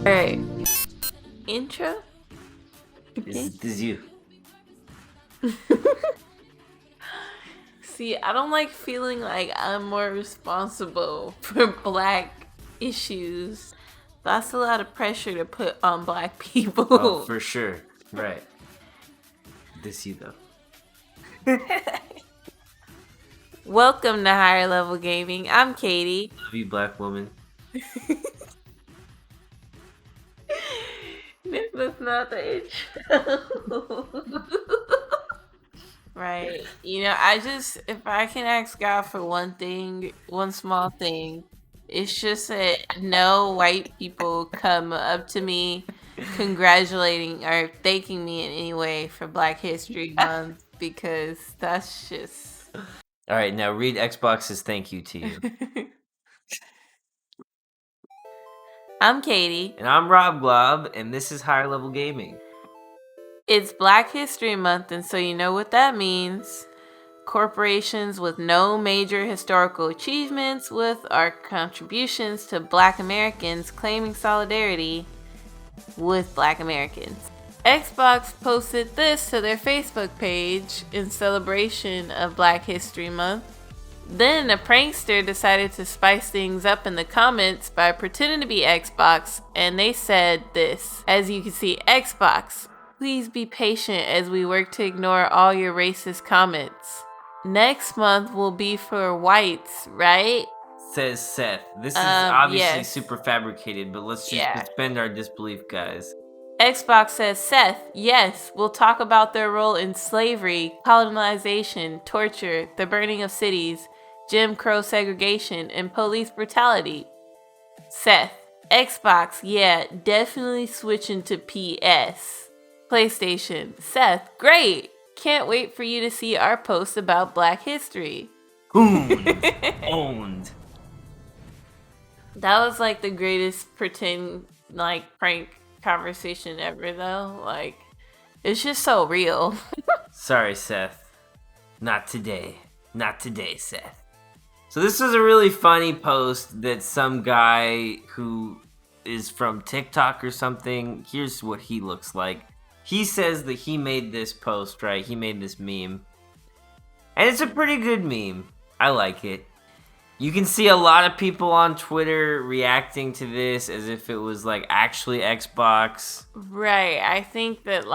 Alright. Intro? This is you. See, I don't like feeling like I'm more responsible for black issues. That's a lot of pressure to put on black people. Oh, for sure. Right. This you though. Welcome to Higher Level Gaming. I'm Katie. Love you, black woman. That's not the intro. Right. You know, if I can ask God for one thing, one small thing, it's just that no white people come up to me congratulating or thanking me in any way for Black History Month because that's just. All right, now read Xbox's thank you to you. I'm Katie. And I'm Rob Glob, and this is Higher Level Gaming. It's Black History Month, and so you know what that means. Corporations with no major historical achievements with our contributions to Black Americans claiming solidarity with Black Americans. Xbox posted this to their Facebook page in celebration of Black History Month. Then a prankster decided to spice things up in the comments by pretending to be Xbox, and they said this. As you can see, Xbox, please be patient as we work to ignore all your racist comments. Next month will be for whites, right? Says Seth. This is obviously yes. super fabricated, but let's just suspend our disbelief, guys. Xbox says, Seth, yes, we'll talk about their role in slavery, colonization, torture, the burning of cities, Jim Crow segregation, and police brutality. Seth, Xbox, yeah, definitely switching to PS. PlayStation, Seth, great! Can't wait for you to see our post about Black history. Owned. That was like the greatest pretend, prank conversation ever, though. Like, it's just so real. Sorry, Seth. Not today. Not today, Seth. So this was a really funny post that some guy who is from TikTok or something, here's what he looks like. He says that he made this post, right? He made this meme. And it's a pretty good meme. I like it. You can see a lot of people on Twitter reacting to this as if it was like actually Xbox. Right. I think that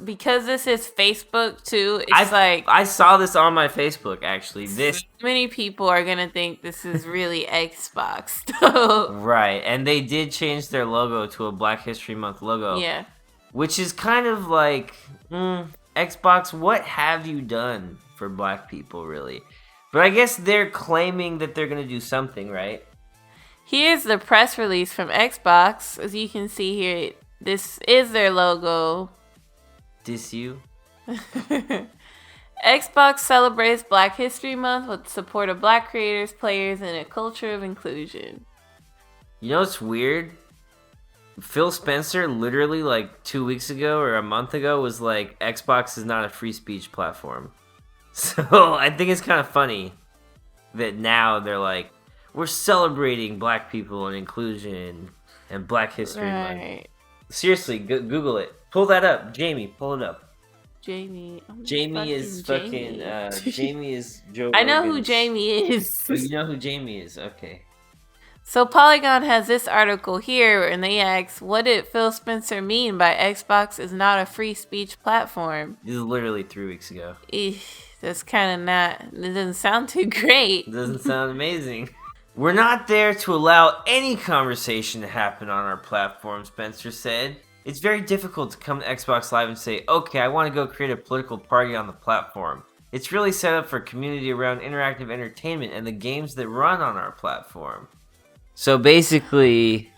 because this is Facebook too, I saw this on my Facebook actually. Many people are gonna think this is really Xbox. Right, and they did change their logo to a Black History Month logo. Yeah. Which is kind of like, Xbox, what have you done for black people, really? But I guess they're claiming that they're going to do something, right? Here's the press release from Xbox. As you can see here, this is their logo. Diss you? Xbox celebrates Black History Month with the support of black creators, players, and a culture of inclusion. You know what's weird? Phil Spencer literally like 2 weeks ago or a month ago was like, Xbox is not a free speech platform. So I think it's kind of funny that now they're like, we're celebrating black people and inclusion and Black History Month. Seriously, Google it. Pull that up. Jamie, pull it up. Jamie is fucking, Jamie is Joe I know Rogan's. who Jamie is. Oh, you know who Jamie is? Okay. So Polygon has this article here, and they ask, what did Phil Spencer mean by Xbox is not a free speech platform? This is literally 3 weeks ago. That's kind of not, it doesn't sound too great. It doesn't sound amazing. We're not there to allow any conversation to happen on our platform, Spencer said. It's very difficult to come to Xbox Live and say, okay, I want to go create a political party on the platform. It's really set up for a community around interactive entertainment and the games that run on our platform. So basically,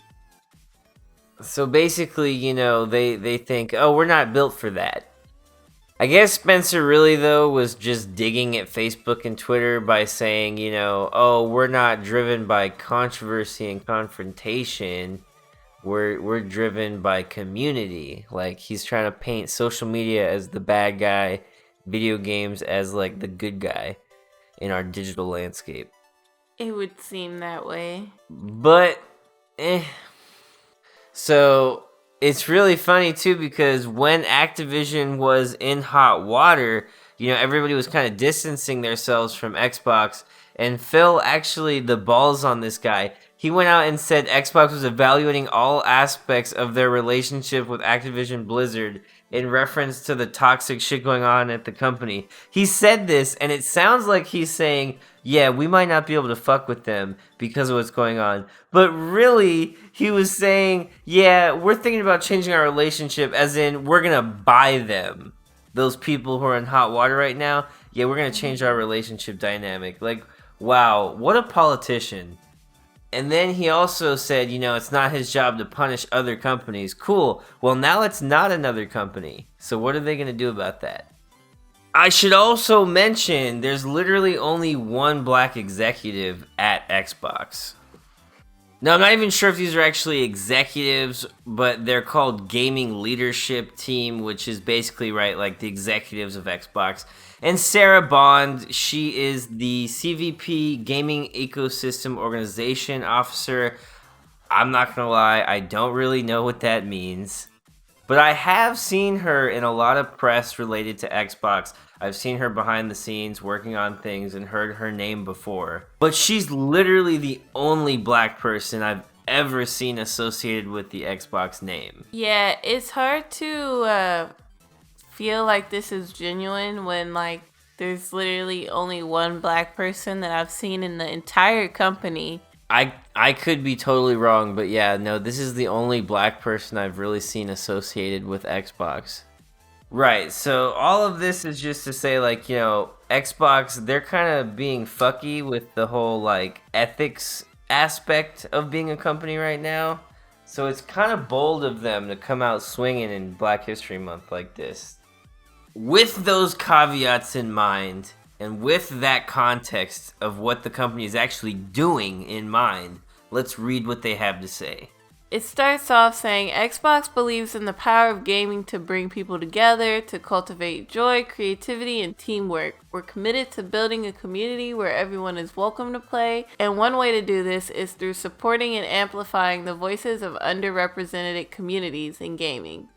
you know, they think, oh, we're not built for that. I guess Spencer really, though, was just digging at Facebook and Twitter by saying, you know, oh, we're not driven by controversy and confrontation. We're driven by community. Like, he's trying to paint social media as the bad guy, video games as, like, the good guy in our digital landscape. It would seem that way. But, So it's really funny too because when Activision was in hot water, everybody was kind of distancing themselves from Xbox. And Phil, actually, the balls on this guy, he went out and said Xbox was evaluating all aspects of their relationship with Activision Blizzard in reference to the toxic shit going on at the company. He said this, and it sounds like he's saying, yeah, we might not be able to fuck with them because of what's going on. But really, he was saying, yeah, we're thinking about changing our relationship, as in, we're gonna buy them. Those people who are in hot water right now, yeah, we're gonna change our relationship dynamic. Like, wow, what a politician. And then he also said, it's not his job to punish other companies. Cool. Well, now it's not another company. So what are they going to do about that? I should also mention there's literally only one black executive at Xbox. Now, I'm not even sure if these are actually executives, but they're called Gaming Leadership Team, which is basically, right, like the executives of Xbox. And Sarah Bond, she is the CVP Gaming Ecosystem Organization Officer. I'm not gonna lie, I don't really know what that means. But I have seen her in a lot of press related to Xbox. I've seen her behind the scenes working on things and heard her name before. But she's literally the only black person I've ever seen associated with the Xbox name. Yeah, it's hard to feel like this is genuine when like there's literally only one black person that I've seen in the entire company. I could be totally wrong, but yeah, no, this is the only black person I've really seen associated with Xbox. Right, so all of this is just to say, like, Xbox, they're kind of being fucky with the whole, like, ethics aspect of being a company right now. So it's kind of bold of them to come out swinging in Black History Month like this. With those caveats in mind, and with that context of what the company is actually doing in mind, let's read what they have to say. It starts off saying, Xbox believes in the power of gaming to bring people together, to cultivate joy, creativity, and teamwork. We're committed to building a community where everyone is welcome to play, and one way to do this is through supporting and amplifying the voices of underrepresented communities in gaming.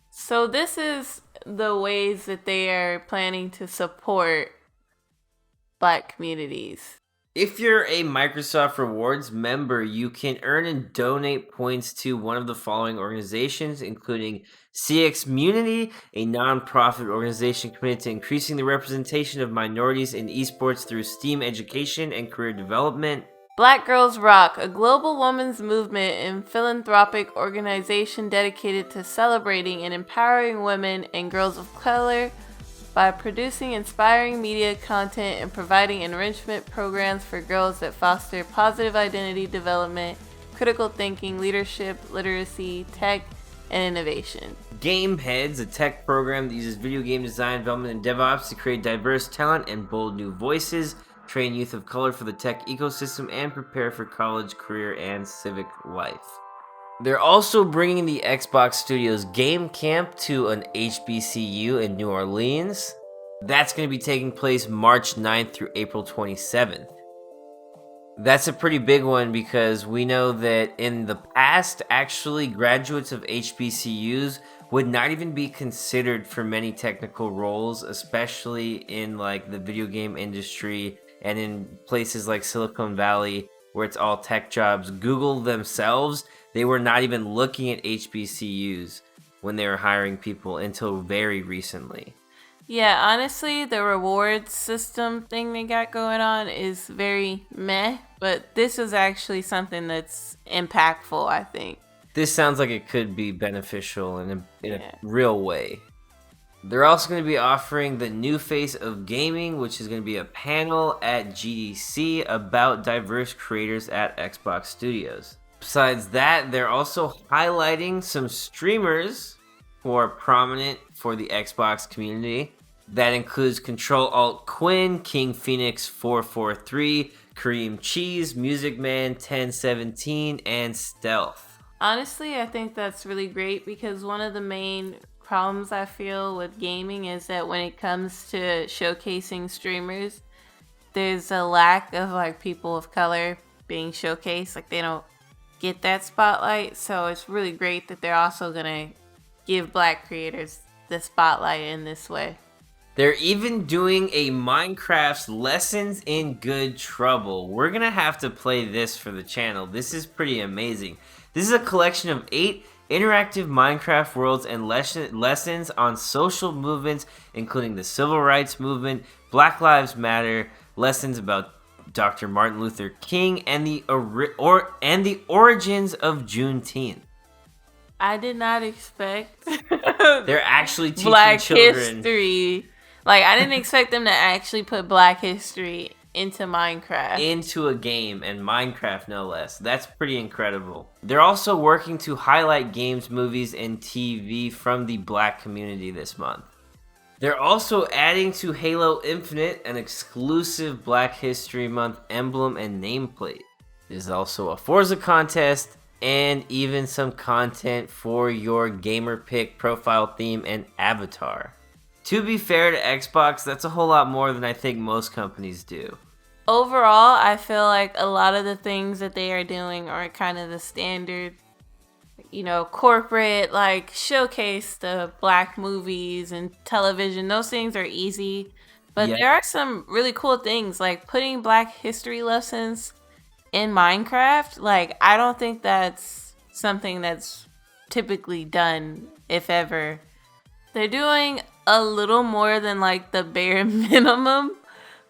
So this is the ways that they are planning to support black communities. If you're a Microsoft Rewards member, you can earn and donate points to one of the following organizations, including CXMunity, a non-profit organization committed to increasing the representation of minorities in esports through STEAM education and career development. Black Girls Rock, a global women's movement and philanthropic organization dedicated to celebrating and empowering women and girls of color by producing inspiring media content and providing enrichment programs for girls that foster positive identity development, critical thinking, leadership, literacy, tech, and innovation. Game Heads, a tech program that uses video game design, development, and DevOps to create diverse talent and bold new voices, train youth of color for the tech ecosystem, and prepare for college, career, and civic life. They're also bringing the Xbox Studios Game Camp to an HBCU in New Orleans. That's going to be taking place March 9th through April 27th. That's a pretty big one because we know that in the past, actually, graduates of HBCUs would not even be considered for many technical roles, especially in like the video game industry and in places like Silicon Valley where it's all tech jobs. Google themselves, they were not even looking at HBCUs when they were hiring people until very recently. Yeah, honestly, the rewards system thing they got going on is very meh, but this is actually something that's impactful, I think. This sounds like it could be beneficial in a real way. They're also going to be offering the new face of gaming, which is going to be a panel at GDC about diverse creators at Xbox Studios. Besides that, they're also highlighting some streamers who are prominent for the Xbox community. That includes Control Alt Quinn, King Phoenix 443, Kareem Cheese, Music Man 1017, and Stealth. Honestly, I think that's really great because one of the main problems I feel with gaming is that when it comes to showcasing streamers, there's a lack of like people of color being showcased. Like they don't get that spotlight. So it's really great that they're also gonna give black creators the spotlight in this way. They're even doing a Minecraft's Lessons in Good Trouble. We're gonna have to play this for the channel. This is pretty amazing. This is a collection of 8 interactive Minecraft worlds and lessons on social movements, including the civil rights movement, Black Lives Matter, lessons about Dr. Martin Luther King, and the origins of Juneteenth. I did not expect They're actually teaching Black children history. Like, I didn't expect them to actually put Black history into Minecraft. into a game, and Minecraft no less. That's pretty incredible. They're also working to highlight games, movies, and TV from the Black community this month. They're also adding to Halo Infinite an exclusive Black History Month emblem and nameplate. There's also a Forza contest and even some content for your gamer pick, profile theme, and avatar. To be fair to Xbox, that's a whole lot more than I think most companies do. Overall, I feel like a lot of the things that they are doing are kind of the standard, corporate, like showcase the Black movies and television. Those things are easy. But Yep. there are some really cool things, like putting Black history lessons in Minecraft. Like, I don't think that's something that's typically done, if ever. They're doing a little more than like the bare minimum,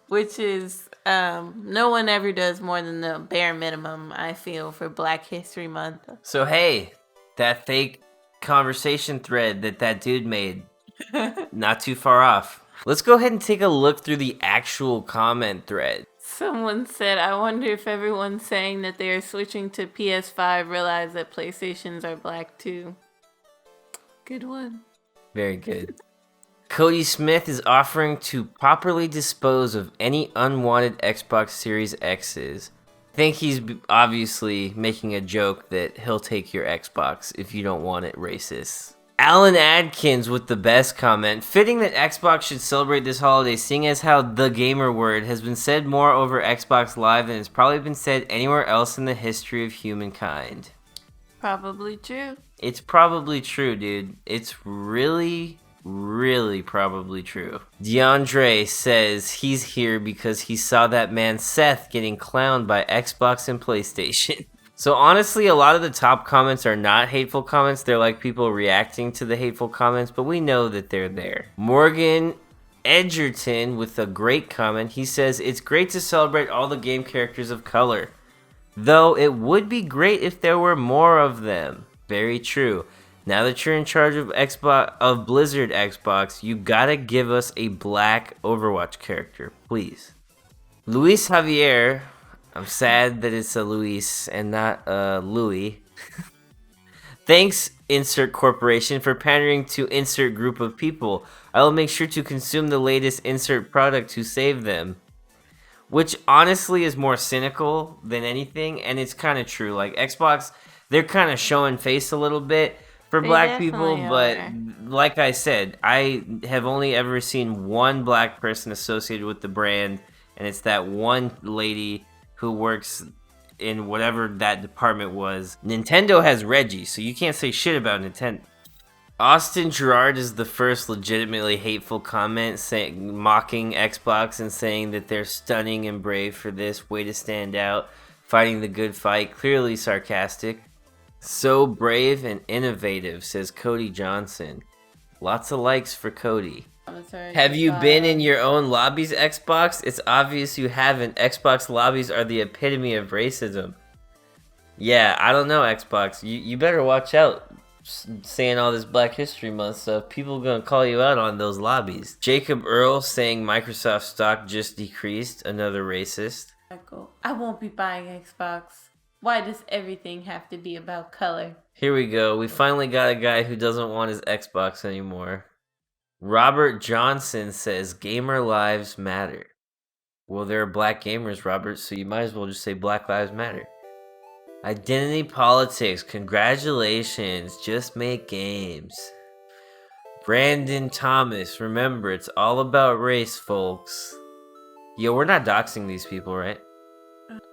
which is no one ever does more than the bare minimum, I feel, for Black History Month. So hey, that fake conversation thread that dude made, not too far off. Let's go ahead and take a look through the actual comment thread. Someone said, I wonder if everyone saying that they are switching to PS5 realize that PlayStations are black too. Good one. Very good. Cody Smith is offering to properly dispose of any unwanted Xbox Series X's. I think he's obviously making a joke that he'll take your Xbox if you don't want it, racist. Alan Adkins with the best comment. Fitting that Xbox should celebrate this holiday, seeing as how the gamer word has been said more over Xbox Live than it's probably been said anywhere else in the history of humankind. Probably true. It's probably true, dude. It's really probably true. DeAndre says he's here because he saw that man Seth getting clowned by Xbox and PlayStation. So honestly, a lot of the top comments are not hateful comments. They're like people reacting to the hateful comments, but we know that they're there. Morgan Edgerton with a great comment. He says, it's great to celebrate all the game characters of color, though it would be great if there were more of them. Very true. Now that you're in charge of Blizzard Xbox, you gotta give us a black Overwatch character, please. Luis Javier, I'm sad that it's a Luis and not a Louis. Thanks, insert corporation, for pandering to insert group of people. I will make sure to consume the latest insert product to save them. Which honestly is more cynical than anything, and it's kind of true. Like, Xbox, they're kind of showing face a little bit for black people, but like I said, I have only ever seen one black person associated with the brand, and it's that one lady who works in whatever that department was. Nintendo has Reggie, so you can't say shit about Nintendo. Austin Gerard is the first legitimately hateful comment, mocking Xbox and saying that they're stunning and brave for this, way to stand out, fighting the good fight, clearly sarcastic. So brave and innovative, says Cody Johnson. Lots of likes for Cody. Have you been in your own lobbies, Xbox? It's obvious you haven't. Xbox lobbies are the epitome of racism. Yeah, I don't know, Xbox. You better watch out saying all this Black History Month stuff. People are going to call you out on those lobbies. Jacob Earl saying Microsoft stock just decreased. Another racist. I won't be buying Xbox. Why does everything have to be about color? Here we go. We finally got a guy who doesn't want his Xbox anymore. Robert Johnson says, gamer lives matter. Well, there are black gamers, Robert, so you might as well just say Black Lives Matter. Identity politics, congratulations, just make games. Brandon Thomas, remember, it's all about race, folks. Yo, we're not doxing these people, right?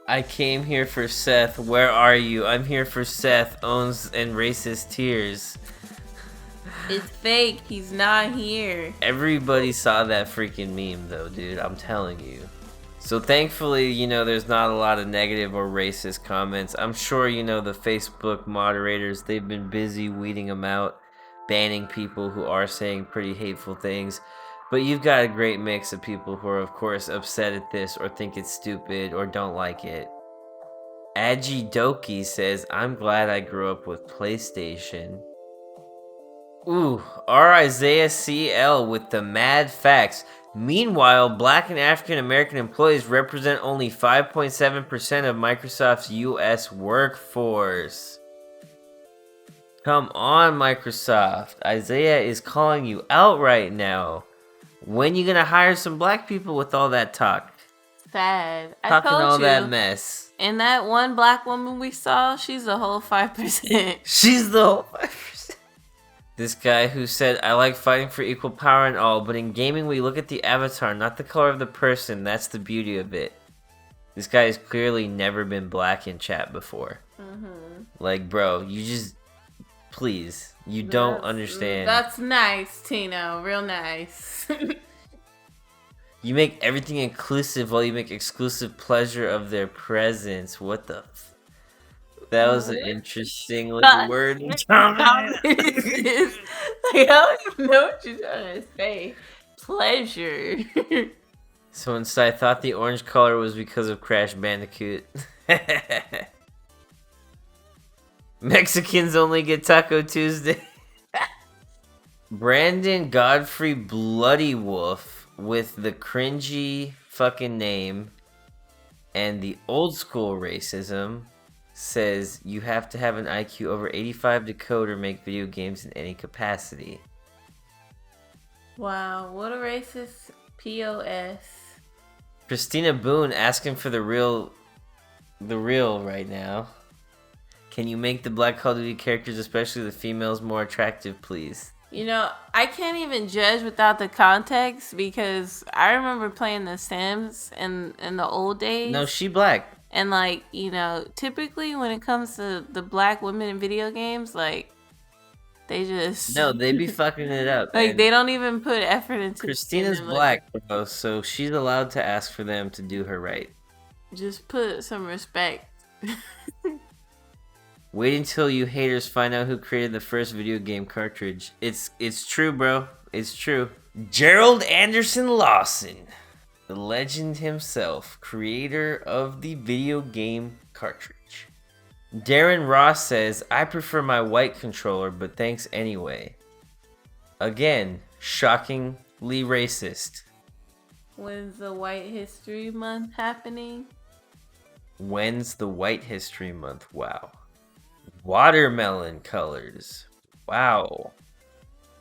I came here for Seth. Where are you? I'm here for Seth. Owns and racist tears. It's fake. He's not here. Everybody saw that freaking meme, though, dude. I'm telling you. So thankfully, you know, there's not a lot of negative or racist comments. I'm sure, you know, the Facebook moderators, they've been busy weeding them out, banning people who are saying pretty hateful things. But you've got a great mix of people who are, of course, upset at this or think it's stupid or don't like it. Agi Doki says, I'm glad I grew up with PlayStation. Ooh, R. Isaiah CL with the mad facts. Meanwhile, black and African American employees represent only 5.7% of Microsoft's US workforce. Come on, Microsoft. Isaiah is calling you out right now. When you gonna hire some black people with all that talk? Sad. I Talking told all you. that mess. And that one black woman we saw, she's a whole 5%. She's the whole 5%. This guy who said, I like fighting for equal power and all, but in gaming we look at the avatar, not the color of the person. That's the beauty of it. This guy has clearly never been black in chat before. Mm-hmm. Like, bro, you just... Please. You don't understand. That's nice, Tino. Real nice. You make everything inclusive while you make exclusive pleasure of their presence. What the... That was an interesting word. Like, I don't even know what you're trying to say. Pleasure. So inside, I thought the orange color was because of Crash Bandicoot. Mexicans only get Taco Tuesday. Brandon Godfrey Bloody Wolf with the cringy fucking name and the old school racism says you have to have an IQ over 85 to code or make video games in any capacity. Wow, what a racist POS. Christina Boone asking for the real right now. Can you make the Black Call of Duty characters, especially the females, more attractive, please? You know, I can't even judge without the context because I remember playing The Sims in the old days. No, she black. And, like, you know, typically when it comes to the black women in video games, like, they just... No, they be fucking it up. Like, they don't even put effort into... Christina's black, bro, so she's allowed to ask for them to do her right. Just put some respect. Wait until you haters find out who created the first video game cartridge. It's true, bro. It's true. Gerald Anderson Lawson, the legend himself, creator of the video game cartridge. Darren Ross says, I prefer my white controller, but thanks anyway. Again, shockingly racist. When's the White History Month happening? When's the White History Month? Wow. Watermelon colors. Wow.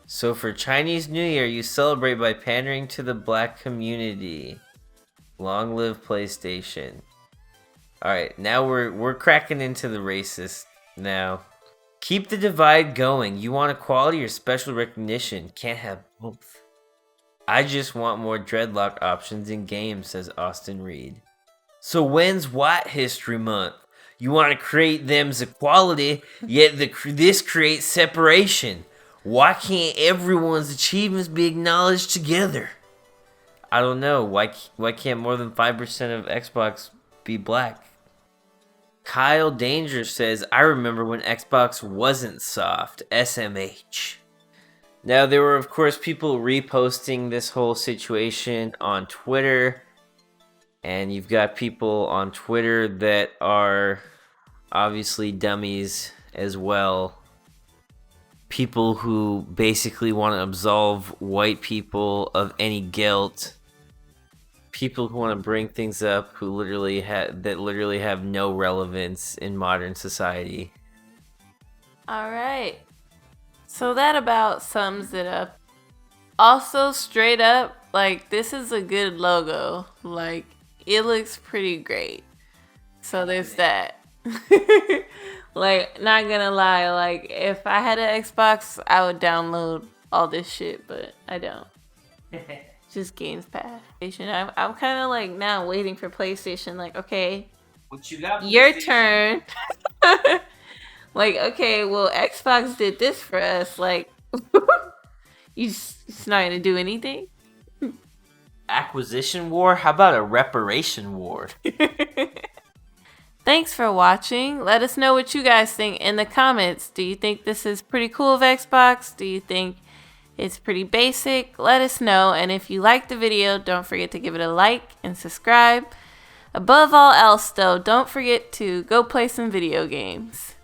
So for Chinese New Year, you celebrate by pandering to the black community. Long live PlayStation. Alright, now we're cracking into the racist now. Keep the divide going. You want equality or special recognition? Can't have both. I just want more dreadlock options in games, says Austin Reed. So when's White History Month? You want to create them's equality, yet this creates separation. Why can't everyone's achievements be acknowledged together? I don't know. Why can't more than 5% of Xbox be black? Kyle Danger says, I remember when Xbox wasn't soft. SMH. Now, there were, of course, people reposting this whole situation on Twitter. And you've got people on Twitter that are obviously dummies as well. People who basically want to absolve white people of any guilt. People who want to bring things up who literally have no relevance in modern society. All right. So that about sums it up. Also, straight up, like, this is a good logo. Like, it looks pretty great. So there's that. Like, not gonna lie, like, if I had an Xbox, I would download all this shit, but I don't. Just Games Pass. I'm kind of like now waiting for PlayStation. Like, okay, What you got, Your PlayStation? turn. Like, okay, well, Xbox did this for us. Like, it's not gonna do anything. Acquisition war? How about a reparation war? Thanks for watching. Let us know what you guys think in the comments. Do you think this is pretty cool of Xbox? Do you think it's pretty basic? Let us know. And if you liked the video, don't forget to give it a like and subscribe. Above all else, though, don't forget to go play some video games.